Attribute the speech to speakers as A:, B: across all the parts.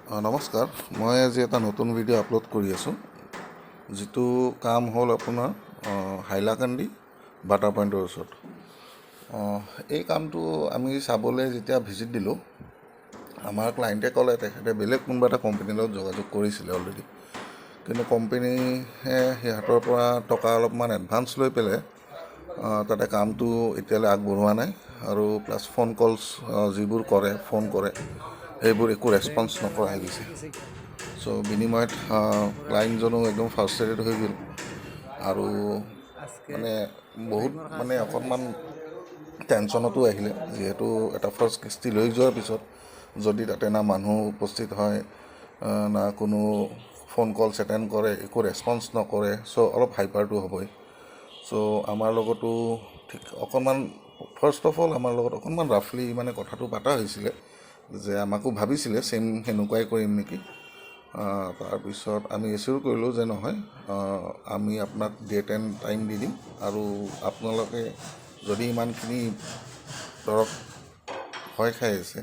A: নমস্কাৰ, মই আজি এটা নতুন ভিডিঅ' আপলোড কৰি আছোঁ, যিটো কাম হ'ল আপোনাৰ হাইলাকান্দি বাটাৰ পইণ্টৰ ওচৰত। এই কামটো আমি চাবলৈ যেতিয়া ভিজিট দিলোঁ, আমাৰ ক্লাইণ্টে ক'লে তেখেতে বেলেগ কোনোবা এটা কোম্পানীৰ লগত যোগাযোগ কৰিছিলে অলৰেডি, কিন্তু কোম্পানীয়ে সিহঁতৰ পৰা টকা অলপমান এডভান্স লৈ পেলাই তাতে কামটো এতিয়ালৈ আগবঢ়োৱা নাই। আৰু প্লাছ ফোন কলছ যিবোৰ কৰে, ফোন কৰে, সেইবোৰ একো ৰেছপন্স নকৰা হৈ গৈছে। চ' বিনিময়ত ক্লাইণ্টজনো একদম ফ্ৰাষ্ট্ৰেটেড হৈ গ'ল আৰু মানে বহুত অকণমান টেনশ্যনতো আহিলে, যিহেতু এটা ফাৰ্ষ্ট কিস্তি লৈ যোৱাৰ পিছত যদি তাতে না মানুহ উপস্থিত হয়, না কোনো ফোন কলছ এটেণ্ড কৰে, একো ৰেছপন্স নকৰে, চ' অলপ হাইপাৰটো হ'বই। চ' আমাৰ লগতো ঠিক অকণমান ফাৰ্ষ্ট অফ অল আমাৰ লগত অকণমান ৰাফলি কথাটো পতা হৈছিলে যে আমাকো ভাবিছিলে ছেইম সেনেকুৱাই কৰিম নেকি। তাৰপিছত আমি এচিয়ৰ কৰিলোঁ যে নহয়, আমি আপোনাক ডেট এণ্ড টাইম দি দিম, আৰু আপোনালোকে যদি ইমানখিনি ধৰক ভয় খাই আছে,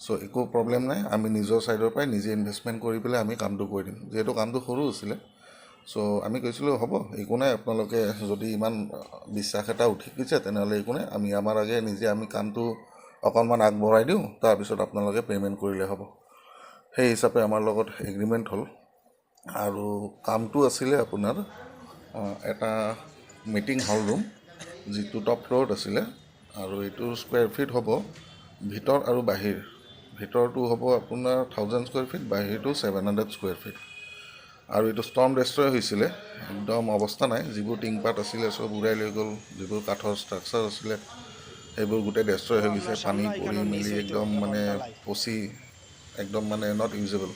A: চ' একো প্ৰব্লেম নাই, আমি নিজৰ ছাইডৰ পৰাই নিজে ইনভেষ্টমেণ্ট কৰি পেলাই আমি কামটো কৰি দিম। যিহেতু কামটো সৰু আছিলে, চ' আমি কৈছিলোঁ হ'ব, একো নাই, আপোনালোকে যদি ইমান বিশ্বাস এটা উঠি গৈছে তেনেহ'লে একো নাই, আমি আমাৰ আগে নিজে আমি কামটো অকণমান আগবঢ়াই দিওঁ, তাৰপিছত আপোনালোকে পে'মেণ্ট কৰিলে হ'ব। সেই হিচাপে আমাৰ লগত এগ্ৰিমেণ্ট হ'ল। আৰু কামটো আছিলে আপোনাৰ এটা মিটিং হল ৰুম, যিটো টপ ফ্ল'ৰত আছিলে, আৰু এইটো স্কুৱেৰ ফিট হ'ব ভিতৰ আৰু বাহিৰ। ভিতৰটো হ'ব আপোনাৰ 1000 স্কুৱেৰ ফিট, বাহিৰটো 700 স্কুৱেৰ ফিট। আৰু এইটো ষ্টৰ্ম ডেষ্ট্ৰয় হৈছিলে, একদম অৱস্থা নাই, যিবোৰ টিংপাত আছিলে চব উৰাই লৈ গ'ল, যিবোৰ কাঠৰ ষ্ট্ৰাকচাৰ আছিলে সেইবোৰ গোটেই ডেষ্ট্ৰয় হৈ গৈছে, পানী পৰি মেলি একদম পচি একদম নট ইউজেবল।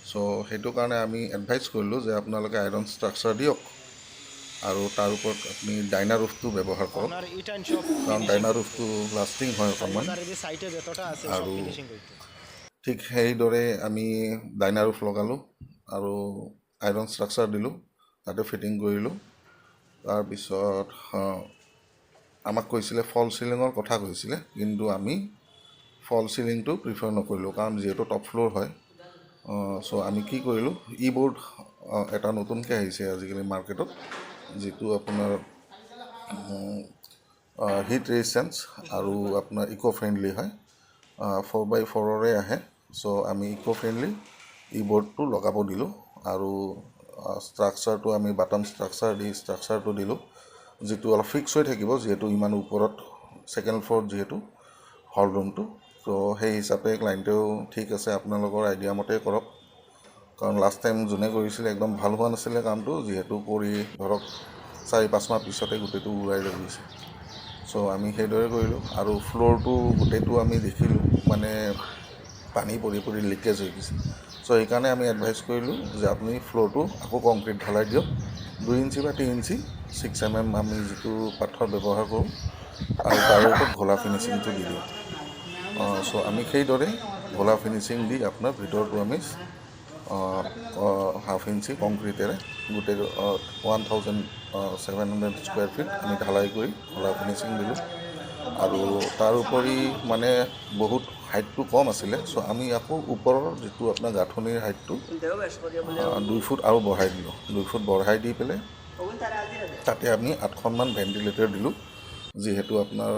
A: চ' সেইটো কাৰণে আমি এডভাইচ কৰিলোঁ যে আপোনালোকে আইৰণ ষ্ট্ৰাকচাৰ দিয়ক, আৰু তাৰ ওপৰত আপুনি ডাইনাৰ ৰুফটো ব্যৱহাৰ কৰক, কাৰণ ডাইনাৰ ৰুফটো লাষ্টিং হয় অকণমান। আৰু ঠিক সেইদৰে আমি ডাইনাৰ ৰুফ লগালোঁ আৰু আইৰণ ষ্ট্ৰাকচাৰ দিলোঁ, তাতে ফিটিং কৰিলোঁ। তাৰপিছত আমাক কৈছিলে ফল চিলিঙৰ কথা কৈছিলে, কিন্তু আমি ফল চিলিংটো প্ৰিফাৰ নকৰিলোঁ, কাৰণ যিহেতু টপ ফ্ল'ৰ হয়। চ' আমি কি কৰিলোঁ, ই বৰ্ড এটা নতুনকৈ আহিছে আজিকালি মাৰ্কেটত, যিটো আপোনাৰ হিট ৰেজিষ্টেঞ্চ আৰু আপোনাৰ ইক' ফ্ৰেণ্ডলি হয়, 4x4ৰে আহে। চ' আমি ইক' ফ্ৰেণ্ডলি ই বৰ্ডটো লগাব দিলোঁ, আৰু ষ্ট্ৰাকচাৰটো আমি বাটাম ষ্ট্ৰাকচাৰ দি ষ্ট্ৰাকচাৰটো দিলোঁ, যিটো অলপ ফিক্স হৈ থাকিব, যিহেতু ইমান ওপৰত ছেকেণ্ড ফ্ল'ৰত যিহেতু হল ৰুমটো। ত' সেই হিচাপে ক্লাইণ্টেও ঠিক আছে, আপোনালোকৰ আইডিয়া মতে কৰক, কাৰণ লাষ্ট টাইম যোনে কৰিছিলে একদম ভাল হোৱা নাছিলে কামটো, যিহেতু কৰি ধৰক 4-5 মাহ পিছতে গোটেইটো উৰাই লৈ গৈছে। চ' আমি সেইদৰে কৰিলোঁ, আৰু ফ্ল'ৰটো গোটেইটো আমি দেখিলোঁ পানী পৰি পৰি লিকেজ হৈ গৈছে। চ' সেইকাৰণে আমি এডভাইচ কৰিলোঁ যে আপুনি ফ্ল'ৰটো আকৌ কংক্ৰিট ঢালাই দিয়ক, 2 ইঞ্চি বা 3 ইঞ্চি 6 mm আমি যিটো পাথৰ ব্যৱহাৰ কৰোঁ, আৰু তাৰে ওপৰত ঘোলা ফিনিচিংটো দি দিওঁ। চ' আমি সেইদৰে ঘোলা ফিনিচিং দি আপোনাৰ ভিতৰটো আমি 1/2 ইঞ্চি কংক্ৰিটেৰে গোটেই 1700 স্কুৱেৰ ফিট আমি ঢালাই কৰি ঘোলা ফিনিচিং দিলোঁ। আৰু তাৰ উপৰি বহুত হাইটটো কম আছিলে, চ' আমি আকৌ ওপৰৰ যিটো আপোনাৰ গাঁথনিৰ হাইটটো 2 ফুট আৰু বঢ়াই দিলোঁ। 2 ফুট বঢ়াই দি পেলাই তাতে আমি 8খনমান ভেণ্টিলেটৰ দিলোঁ, যিহেতু আপোনাৰ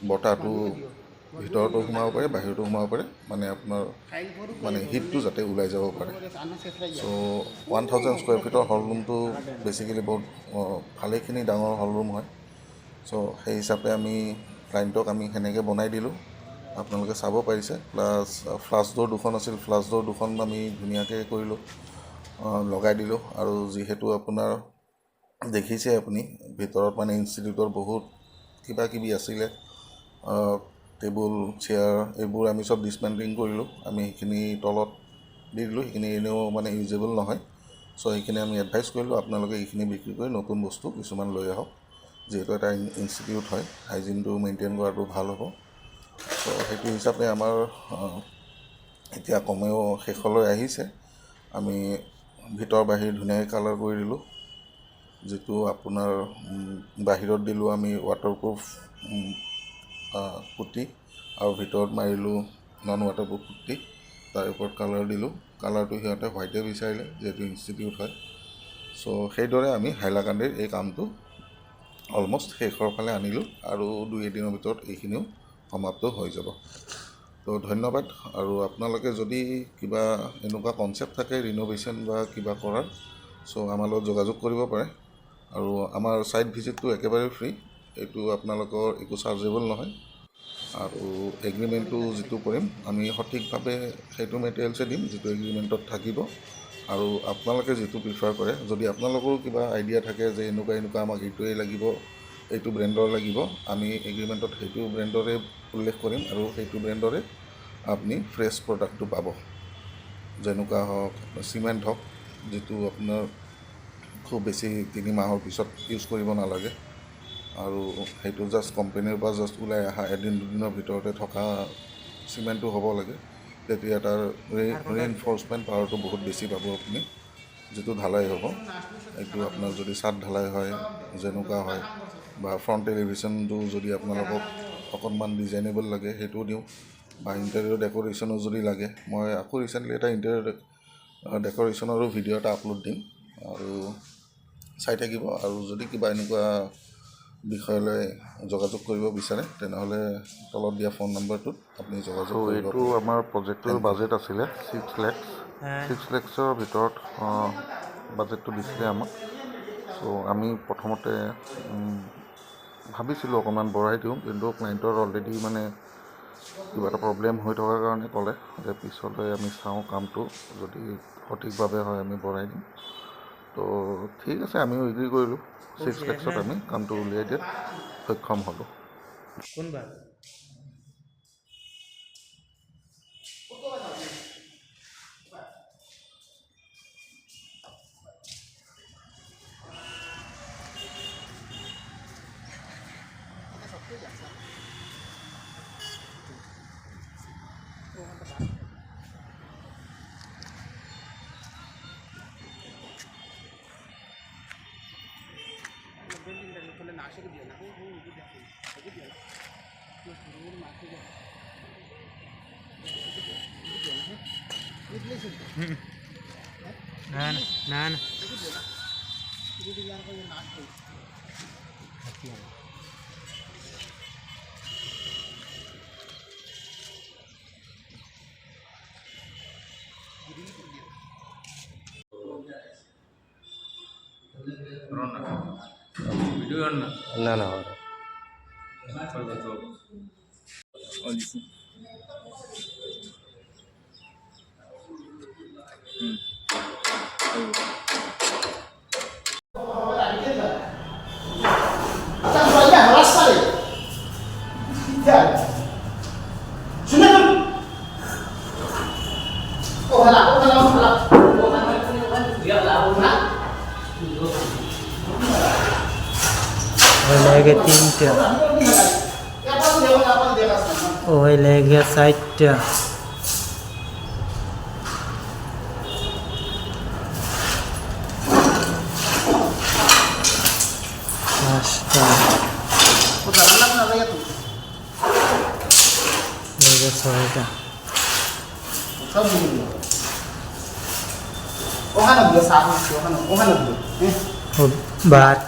A: বতাহটো ভিতৰতো সোমাব পাৰে, বাহিৰতো সোমাব পাৰে, আপোনাৰ হিটটো যাতে ওলাই যাব পাৰে। চ' 1000 স্কুৱেৰ ফিটৰ হল ৰুমটো বেচিকেলি বহুত ভালেখিনি ডাঙৰ হল ৰুম হয়। চ' সেই হিচাপে আমি ক্লাইণ্টক আমি সেনেকৈ বনাই দিলোঁ, আপোনালোকে চাব পাৰিছে। প্লাছ ফ্লাছ ড'ৰ 2খন আছিল, ফ্লাছ ড'ৰ 2খন আমি ধুনীয়াকৈ কৰিলোঁ, লগাই দিলোঁ। আৰু যিহেতু আপোনাৰ দেখিছে আপুনি ভিতৰত ইনষ্টিটিউটৰ বহুত কিবা কিবি আছিলে, টেবুল চেয়াৰ, এইবোৰ আমি চব ডিছমেণ্টলিং কৰিলোঁ, আমি সেইখিনি তলত দি দিলোঁ, সেইখিনি এনেও ইউজেবল নহয়। চ' সেইখিনি আমি এডভাইচ কৰিলোঁ, আপোনালোকে এইখিনি বিক্ৰী কৰি নতুন বস্তু কিছুমান লৈ আহক, যিহেতু এটা ইনষ্টিটিউট হয়, হাইজিনটো মেইনটেইন কৰাটো ভাল হ'ব। চ' সেইটো হিচাপে আমাৰ এতিয়া কমেও শেষলৈ আহিছে। আমি ভিতৰ বাহিৰ ধুনীয়াকৈ কালাৰ কৰি দিলোঁ, যিটো আপোনাৰ বাহিৰত দিলোঁ আমি ৱাটাৰপ্ৰুফ পুটি, আৰু ভিতৰত মাৰিলোঁ নন ৱাটাৰপ্ৰুফ পুটি। তাৰ ওপৰত কালাৰ দিলোঁ। কালাৰটো সিহঁতে হোৱাইটে বিচাৰিলে যিহেতু ইনষ্টিটিউট হয়। চ' সেইদৰে আমি হাইলাকান্দিৰ এই কামটো অলমষ্ট শেষৰ ফালে আনিলোঁ আৰু 2-3 দিনৰ ভিতৰত এইখিনিও সমাপ্ত হৈ যাব। তো ধন্যবাদ। আৰু আপোনালোকে যদি কিবা এনেকুৱা কনচেপ্ট থাকে ৰিন'ভেশ্যন বা কিবা কৰাৰ, চ' আমাৰ লগত যোগাযোগ কৰিব পাৰে। আৰু আমাৰ ছাইট ভিজিটটো একেবাৰে ফ্ৰী, এইটো আপোনালোকৰ একো চাৰ্জেবল নহয়। আৰু এগ্ৰিমেণ্টটো যিটো কৰিম আমি সঠিকভাৱে সেইটো মেটেৰিয়েলছে দিম যিটো এগ্ৰিমেণ্টত থাকিব। আৰু আপোনালোকে যিটো প্ৰিফাৰ কৰে, যদি আপোনালোকৰো কিবা আইডিয়া থাকে যে এনেকুৱা আমাক এইটোৱেই লাগিব, এইটো ব্ৰেণ্ডৰ লাগিব, আমি এগ্ৰিমেণ্টত সেইটো ব্ৰেণ্ডৰে উল্লেখ কৰিম আৰু সেইটো ব্ৰেণ্ডৰে আপুনি ফ্ৰেছ প্ৰডাক্টটো পাব। যেনেকুৱা হওক চিমেণ্ট হওক, যিটো আপোনাৰ খুব বেছি 3 মাহৰ পিছত ইউজ কৰিব নালাগে, আৰু সেইটো জাষ্ট কোম্পানীৰ পৰা জাষ্ট ওলাই অহা 1-2 দিনৰ ভিতৰতে থকা চিমেণ্টটো হ'ব লাগে। তেতিয়া তাৰ ৰিএনফৰ্চমেণ্ট পাৱাৰটো বহুত বেছি পাব আপুনি। যিটো ঢালাই হ'ব, এইটো আপোনাৰ যদি ছাদ ঢালাই হয় যেনেকুৱা হয়, বা ফ্ৰণ্ট এলিভেশ্যনটো যদি আপোনালোকক অকণমান ডিজাইনেবল লাগে সেইটোও দিওঁ, বা ইণ্টেৰিয়ৰ ডেক'ৰেশ্যনো যদি লাগে। মই আকৌ ৰিচেণ্টলি এটা ইণ্টেৰিয়ৰ ডেক'ৰেশ্যনৰো ভিডিঅ' এটা আপলোড দিম, আৰু চাই থাকিব। আৰু যদি কিবা এনেকুৱা বিষয়লৈ যোগাযোগ কৰিব বিচাৰে তেনেহ'লে তলত দিয়া ফোন নম্বৰটোত আপুনি যোগাযোগ কৰিব। এইটো আমাৰ প্ৰজেক্টৰ বাজেট আছিলে 6 লাখ। 6 লাখৰ ভিতৰত বাজেটটো দিছিলে আমাক। চ' আমি প্ৰথমতে ভাবিছিলোঁ অকণমান বঢ়াই দিওঁ, কিন্তু ক্লাইণ্টৰ অলৰেডি মানে কিবা এটা প্ৰব্লেম হৈ থকাৰ কাৰণে ক'লে যে পিছলৈ আমি চাওঁ, কামটো যদি সঠিকভাৱে হয় আমি বঢ়াই দিম। তো ঠিক আছে, আমিও এগ্ৰী কৰিলোঁ। 6 লাখত আমি কামটো উলিয়াই দিয়াত সক্ষম হ'লোঁ।
B: না ভিডিও না না Lagi 3 lagi 7 Barat.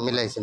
B: মিলাইছে